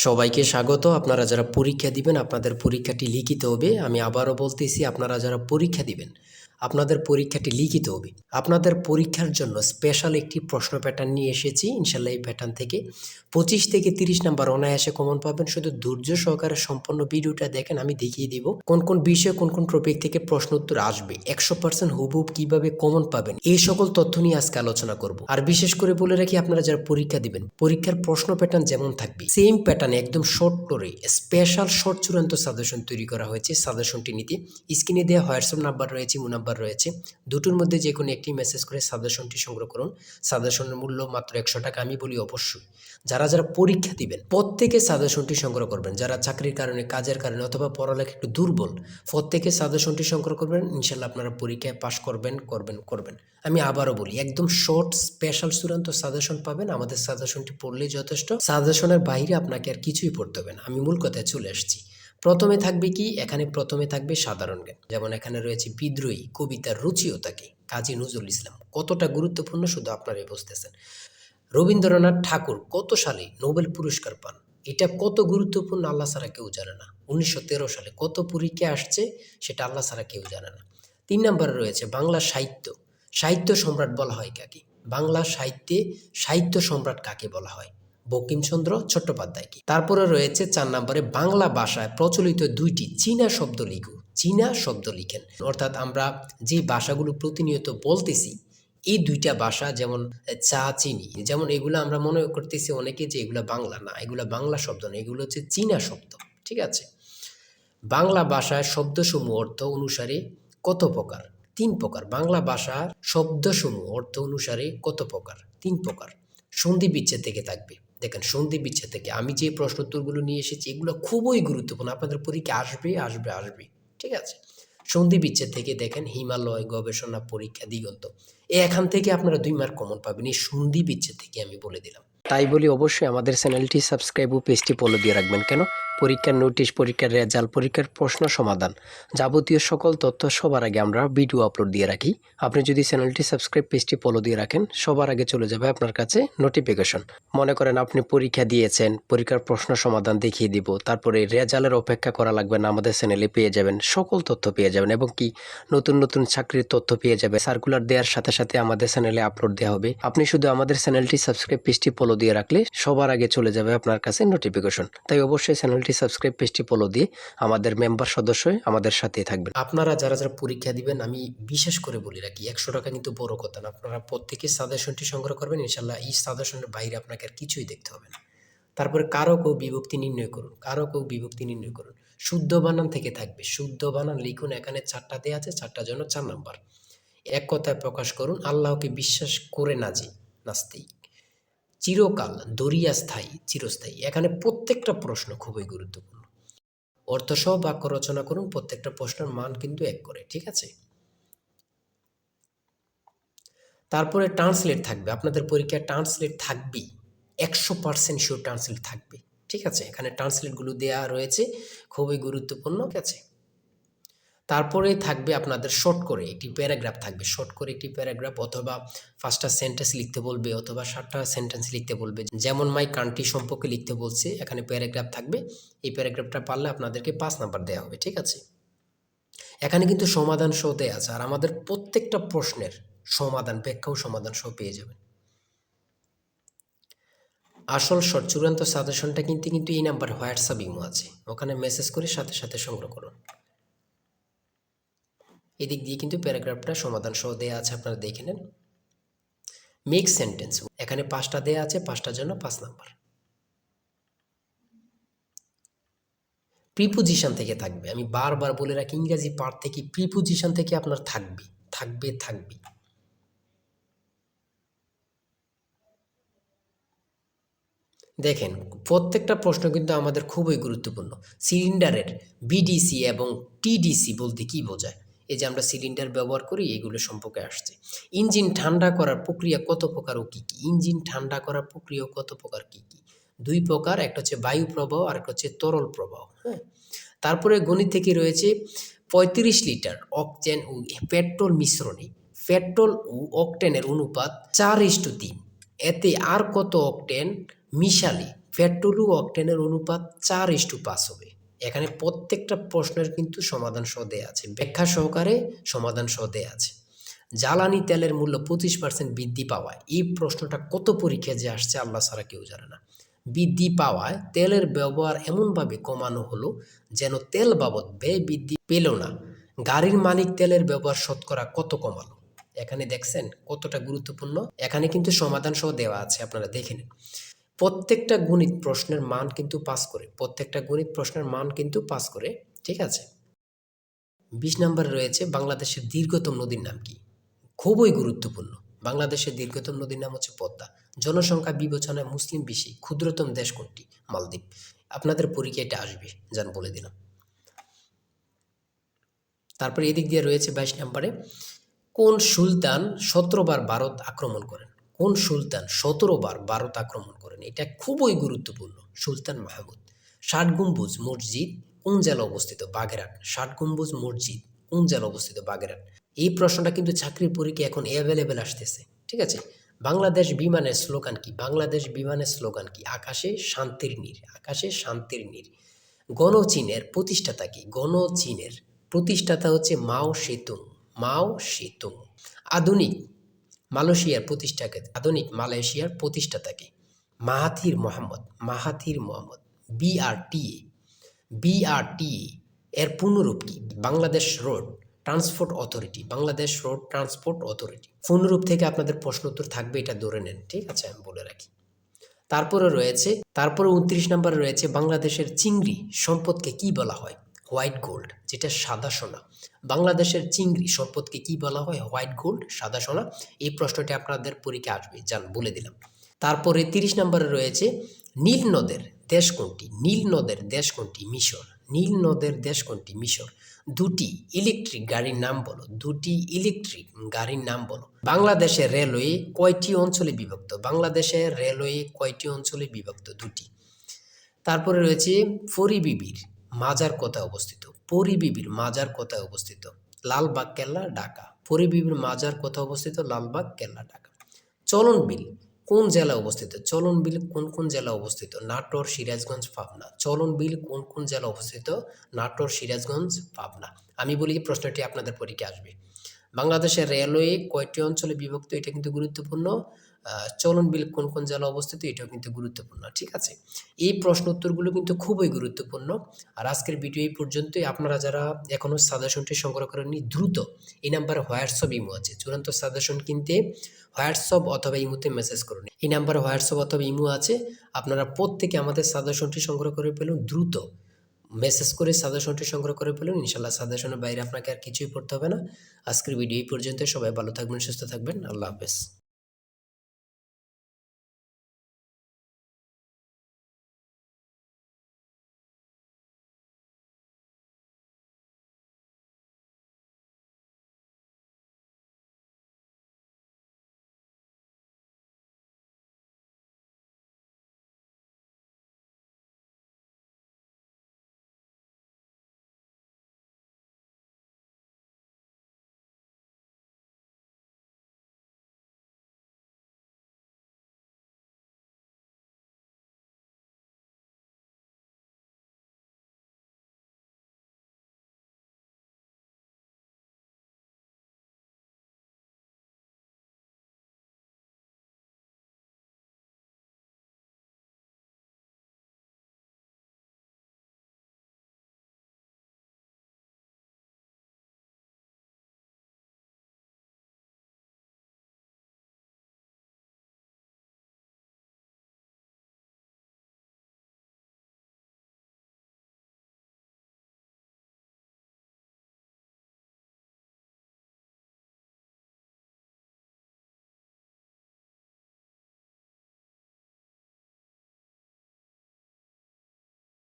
সবাইকে স্বাগত। আপনারা যারা পরীক্ষা দিবেন আপনাদের পরীক্ষাটি লিখিত হবে। আমি আবারও বলতেছি, আপনারা যারা পরীক্ষা দিবেন আপনাদের পরীক্ষাটি লিখিত হবে। আপনাদের পরীক্ষার জন্য স্পেশাল একটি প্রশ্ন প্যাটার্ন নিয়ে এসেছি। ইনশাল্লাহ এই প্যাটার্ন থেকে 25 থেকে 30 নাম্বার অনায়াসে কমন পাবেন। শুধু ধৈর্য সহকারে সম্পূর্ণ ভিডিওটা দেখেন, আমি দেখিয়ে দিব কোন কোন বিষয়ে কোন কোন টপিক থেকে প্রশ্ন উত্তর আসবে, 100% হুবহুব কিভাবে কমন পাবেন, এই সকল তথ্য নিয়ে আজকে আলোচনা করব। আর বিশেষ করে বলে রাখি, আপনারা যারা পরীক্ষা দিবেন পরীক্ষার প্রশ্ন প্যাটার্ন যেমন থাকবে সেম প্যাটার্নে একদম শর্ট করে স্পেশাল শর্ট চূড়ান্ত সাজেশন তৈরি করা হয়েছে। সাজেশনটি নিতে স্ক্রিনে দেওয়া হোয়াটসঅ্যাপ নাম্বার রয়েছে, ইমো নাম্বার রয়েছে, দুটোর মধ্যে যে কোনো একটি মেসেজ করে সাজেশনটি সংগ্রহ করুন। সাজেশনের মূল্য মাত্র 100 টাকা। আমি বলি অবশ্যই যারা যারা পরীক্ষা দিবেন প্রত্যেকে সাজেশনটি সংগ্রহ করবেন। যারা চাকরির কারণে, কাজের কারণে অথবা পড়ালেখা একটু দুর্বল, প্রত্যেকে সাজেশনটি সংগ্রহ করবেন। ইনশাল্লাহ আপনারা পরীক্ষায় পাশ করবেন। আমি আবারও বলি, একদম শর্ট স্পেশাল চূড়ান্ত সাজেশন পাবেন। আমাদের সাজেশনটি পড়লেই যথেষ্ট। সাজেশনের বাইরে আপনাকে আর কিছুই পড়তে হবে না। আমি মূল কথায় চলে আসছি। প্রথমে থাকবে কি, এখানে প্রথমে থাকবে সাধারণ জ্ঞান। যেমন এখানে রয়েছে বিদ্রোহী কবিতার রুচিও থাকে, কাজী নজরুল ইসলাম। কতটা গুরুত্বপূর্ণ শুধু আপনারাই বুঝতেছেন। রবীন্দ্রনাথ ঠাকুর কত সালে নোবেল পুরস্কার পান, এটা কত গুরুত্বপূর্ণ আল্লাহ ছাড়া কেউ জানে না। 1913 সালে কত পরীক্ষা আসছে, সেটা আল্লাহ ছাড়া কেউ জানে না। 3 নম্বরে রয়েছে বাংলা সাহিত্য। সাহিত্য সম্রাট বলা হয় কাকে? বাংলা সাহিত্যে সাহিত্য সম্রাট কাকে বলা হয়? বঙ্কিমচন্দ্র চট্টোপাধ্যায়কে। তারপরে রয়েছে 4 নম্বরে বাংলা ভাষায় প্রচলিত 2টি চীনা শব্দ লিখুন। চীনা শব্দ লিখেন, অর্থাৎ আমরা যে ভাষাগুলো প্রতিনিয়ত বলতেছি এই 2টা ভাষা, যেমন চা, চিনি, যেমন এগুলো আমরা মনে করতেছি অনেকে যে এগুলো বাংলা না, এগুলো বাংলা শব্দ না, এগুলো হচ্ছে চীনা শব্দ। ঠিক আছে। বাংলা ভাষায় শব্দসমূহ অর্থ অনুসারে কত প্রকার? 3 প্রকার। বাংলা ভাষার শব্দসমূহ অর্থ অনুসারে কত প্রকার? 3 প্রকার। সন্ধি বিচ্ছেদ থেকে থাকবে। দেখেন, সন্ধি বিচ্ছেদ থেকে আমি যে প্রশ্ন উত্তরগুলো নিয়ে এসেছি এগুলো খুবই গুরুত্বপূর্ণ, আপনাদের পরীক্ষা আসবে। ঠিক আছে। সন্ধি বিচ্ছেদ থেকে দেখেন হিমালয়, গবেষণা, পরীক্ষা, দিগন্ত, এখান থেকে আপনারা 2 মার্ক কমন পাবেন। এই সন্ধি বিচ্ছেদ থেকে আমি বলে দিলাম। তাই বলি অবশ্যই আমাদের চ্যানেলটি সাবস্ক্রাইব ও পেজটি ফলো দিয়ে রাখবেন। কেন? পরীক্ষার নোটিশ, পরীক্ষার রেজাল্ট, পরীক্ষার প্রশ্ন সমাধান, যাবতীয় সকল তথ্য সবার আগে আমরা ভিডিও আপলোড দিয়ে রাখি। আপনি যদি চ্যানেলটি সাবস্ক্রাইব, পেজটি ফলো দিয়ে রাখেন, সবার আগে চলে যাবে আপনার কাছে নোটিফিকেশন। মনে করেন আপনি পরীক্ষা দিয়েছেন, পরীক্ষার প্রশ্ন সমাধান দেখিয়ে দিব, তারপরে রেজাল্টের অপেক্ষা করা লাগবে না, আমাদের চ্যানেলে পেয়ে যাবেন, সকল তথ্য পেয়ে যাবেন, এবং কি নতুন নতুন চাকরির তথ্য পেয়ে যাবে। সার্কুলার দেওয়ার সাথে সাথে আমাদের চ্যানেলে আপলোড দেওয়া হবে। আপনি শুধু আমাদের চ্যানেলটি সাবস্ক্রাইব, পেজটি ফলো দিয়ে রাখলে সবার আগে চলে যাবে আপনার কাছে নোটিফিকেশন। তাই অবশ্যই চ্যানেলটি সাবস্ক্রাইব, পেজটি ফলো দিয়ে আমাদের মেম্বার সদস্য হয়ে আমাদের সাথেই থাকবেন। আপনারা যারা যারা পরীক্ষা দিবেন, আমি বিশেষ করে বলি রাখি, 100 টাকা কিন্তু বড় কথা না। আপনারা প্রত্যেকে সাজেশনটি সংগ্রহ করবেন। ইনশাল্লাহ এই সাজেশনের বাইরে আপনাকে আর কিছুই দেখতে হবে না। তারপরে কারক ও বিভক্তি নির্ণয় করুন। কারক ও বিভক্তি নির্ণয় করুন। শুদ্ধ বানান থেকে থাকবে। শুদ্ধ বানান লিখুন। এখানে 4টা দেওয়া আছে, 4টার জন্য 4 নাম্বার। এক কথায় প্রকাশ করুন, আল্লাহকে বিশ্বাস করে না যে নাস্তিক। চিরকাল, দরিয়া স্থায়ী, চিরস্থায়ী। এখানে প্রত্যেকটা প্রশ্ন খুবই গুরুত্বপূর্ণ। অর্থসহ বাক্য রচনা করুন। প্রত্যেকটা প্রশ্নের মান কিন্তু 1 করে। ঠিক আছে। তারপরে ট্রান্সলেট থাকবে। আপনাদের পরীক্ষায় ট্রান্সলেট থাকবেই, 100% শিওর ট্রান্সলেট থাকবে। ঠিক আছে। এখানে ট্রান্সলেটগুলো দেওয়া রয়েছে, খুবই গুরুত্বপূর্ণ। ঠিক আছে। তারপরে থাকবে আপনাদের শর্ট করে একটি প্যারাগ্রাফ থাকবে। শর্ট করে একটি প্যারাগ্রাফ, অথবা 5টা সেন্টেন্স লিখতে বলবে, অথবা 7টা সেন্টেন্স লিখতে বলবে। যেমন মাই কান্ট্রি সম্পর্কে লিখতে বলছে, এখানে প্যারাগ্রাফ থাকবে। এই প্যারাগ্রাফটা পারলে আপনাদেরকে 5 নাম্বার দেওয়া হবে। ঠিক আছে। এখানে কিন্তু সমাধান সহ দেওয়া আছে, আর আমাদের প্রত্যেকটা প্রশ্নের সমাধান, ব্যাখ্যা ও সমাধান সহ পেয়ে যাবেন। আসল শর্ট চূড়ান্ত সাজেশনটা কিন্তু এই নাম্বার হোয়াটসঅ্যাপ, ইমো আছে, ওখানে মেসেজ করে সাথে সাথে সংগ্রহ করুন। এদিক দিয়ে কিন্তু প্যারাগ্রাফটা সমাধান সহ দেওয়া আছে, আপনারা দেখে নেন। মেক সেন্টেন্স, এখানে 5টা দেওয়া আছে, 5টার জন্য 5 নাম্বার। প্রিপোজিশন থেকে থাকবে। আমি বারবার বলে রাখি, ইংরেজি পার্ট থেকে প্রিপোজিশন থেকে আপনার থাকবে। দেখেন, প্রত্যেকটা প্রশ্ন কিন্তু আমাদের খুবই গুরুত্বপূর্ণ। সিলিন্ডারের বিডিসি এবং টিডিসি বলতে কি বোঝায়? এই যে আমরা সিলিন্ডার ব্যবহার করি, এগুলো সম্পর্কে আসছে। ইঞ্জিন ঠান্ডা করার প্রক্রিয়া কত প্রকার ও কী কী? ইঞ্জিন ঠান্ডা করার প্রক্রিয়া কত প্রকার, কী কী? 2 প্রকার, একটা হচ্ছে বায়ু প্রবাহ আর একটা হচ্ছে তরল প্রবাহ। হ্যাঁ। তারপরে গণিত থেকে রয়েছে 35 লিটার অকটেন ও পেট্রোল মিশ্রণে পেট্রোল ও অকটেনের অনুপাত 4:3। এতে আর কত অকটেন মিশালে পেট্রোল ও অকটেনের অনুপাত 4:5 হবে। এখানে প্রত্যেকটা প্রশ্নের কিন্তু সমাধান সহ দেয়া আছে, ব্যাখ্যা সহকারে সমাধান সহ দেয়া আছে। জ্বালানি তেলের মূল্য 25% বৃদ্ধি পাওয়ায়, এই প্রশ্নটা কত পরীক্ষায় যে আসছে আল্লাহ ছাড়া কেউ জানে না। বৃদ্ধি পাওয়ায় তেলের ব্যবহার এমনভাবে কমানো হলো যেন তেল বাবদ ব্যয় বৃদ্ধি পেল না। গাড়ির মালিক তেলের ব্যবহার শতকরা কত কমালো? এখানে দেখছেন কতটা গুরুত্বপূর্ণ। এখানে কিন্তু সমাধান সহ দেওয়া আছে, আপনারা দেখে নিন। প্রত্যেকটা গণিত প্রশ্নের মান কিন্তু পাস করে, প্রত্যেকটা গণিত প্রশ্নের মান কিন্তু পাস করে, ঠিক আছে। 20 নম্বরে রয়েছে বাংলাদেশের দীর্ঘতম নদীর নাম কি? খুবই গুরুত্বপূর্ণ। বাংলাদেশের দীর্ঘতম নদীর নাম হচ্ছে পদ্মা। জনসংখ্যা বিবেচনায় মুসলিম বেশি, ক্ষুদ্রতম দেশ কোনটি? মালদ্বীপ। আপনাদের পরীক্ষায় এটা আসবে, যান বলে দিলাম। তারপরে এদিক দিয়ে রয়েছে 22 নম্বরে, কোন সুলতান 17 বার ভারত আক্রমণ করেন? কোন সুলতান 17 বার ভারত আক্রমণ করেন? এটা খুবই গুরুত্বপূর্ণ। সুলতান মাহমুদ। 60 গম্বুজ মসজিদ কোন জেলা অবস্থিত? বাগেরহাট। 60 গম্বুজ মসজিদ কোন জেলা অবস্থিত? বাগেরহাট। এই প্রশ্নটা কিন্তু চাকরির পরীক্ষা এখন অ্যাভেলেবেল আসতেছে, ঠিক আছে। বাংলাদেশ বিমানের স্লোগান কি? বাংলাদেশ বিমানের স্লোগান কি? আকাশে শান্তির নীড়, আকাশে শান্তির নীড়। গণচীনের প্রতিষ্ঠাতা কি? গণচীনের প্রতিষ্ঠাতা হচ্ছে মাও সেতুং, মাও সেতুং। আধুনিক মালয়েশিয়ার প্রতিষ্ঠাকে, আধুনিক মালয়েশিয়ার প্রতিষ্ঠাতাকে? Mahathir Mohamad, Mahathir Mohamad. BRTA, BRTA এর পূর্ণরূপ কি? Bangladesh road transport authority, Bangladesh road transport authority. পূর্ণরূপ থেকে আপনাদের প্রশ্ন উত্তর থাকবে, এটা ধরে নেন, ঠিক আছে, আমি বলে রাখি। তারপরে 29 নম্বরে রয়েছে বাংলাদেশের চিংড়ি সম্পদকে কি বলা হয়? হোয়াইট গোল্ড, যেটা সাদা সোনা। বাংলাদেশের চিংড়ি সম্পদকে কি বলা হয়? হোয়াইট গোল্ড, সাদা সোনা। এই প্রশ্নটি আপনাদের পরীক্ষা আসবে, যান বলে দিলাম। তারপরে 30 নম্বরে রয়েছে নীল নদের দেশ কোনটি? নীল নদের দেশ কোনটি? মিশর। নীল নদের দেশ কোনটি? মিশর। দুটি ইলেকট্রিক গাড়ির নাম বলো, দুটি ইলেকট্রিক গাড়ির নাম বলো। বাংলাদেশের রেলওয়ে কয়টি অঞ্চলে বিভক্ত? বাংলাদেশের রেলওয়ে কয়টি অঞ্চলে বিভক্ত? দুটি। তারপরে রয়েছে পরিবিবির মাজার কোথায় অবস্থিত? পরিবিবির মাজার কোথায় অবস্থিত? লালবাগ কেল্লা, ঢাকা। পরিবিবির মাজার কোথায় অবস্থিত? লালবাগ কেল্লা, ঢাকা। চলন বিল কোন জেলা অবস্থিত? চলন বিল কোন কোন জেলা অবস্থিত? নাটোর, সিরাজগঞ্জ, পাবনা। চলন বিল কোন কোন জেলা অবস্থিত? নাটোর, সিরাজগঞ্জ, পাবনা। আমি বলি প্রশ্নটি আপনাদের পরীক্ষা আসবে। বাংলাদেশের রেলওয়ে কয়টি অঞ্চলে বিভক্ত? এটা কিন্তু গুরুত্বপূর্ণ। চলন বিল কোন কোন জেলা অবস্থিত? এটাও কিন্তু গুরুত্বপূর্ণ, ঠিক আছে। এই প্রশ্ন উত্তরগুলো কিন্তু খুবই গুরুত্বপূর্ণ। আর আজকের ভিডিও এই পর্যন্তই। আপনারা যারা এখনও সাজেশনটি সংগ্রহ করেননি, দ্রুত এই নাম্বারে হোয়াটসঅ্যাপ ইমো আছে, চূড়ান্ত সাজেশন কিনতে হোয়াটসঅ্যাপ অথবা ইমোতে মেসেজ করুন। এই নাম্বারে হোয়াটসঅ্যাপ অথবা ইমো আছে, আপনারা প্রত্যেকে আমাদের সাজেশনটি সংগ্রহ করে ফেলুন। দ্রুত মেসেজ করে সাজেশনটি সংগ্রহ করে ফেলুন। ইনশাল্লাহ সাজেশনের বাইরে আপনাকে আর কিছুই পড়তে হবে না। আজকের ভিডিও এই পর্যন্ত। সবাই ভালো থাকবেন, সুস্থ থাকবেন। আল্লাহ হাফেজ।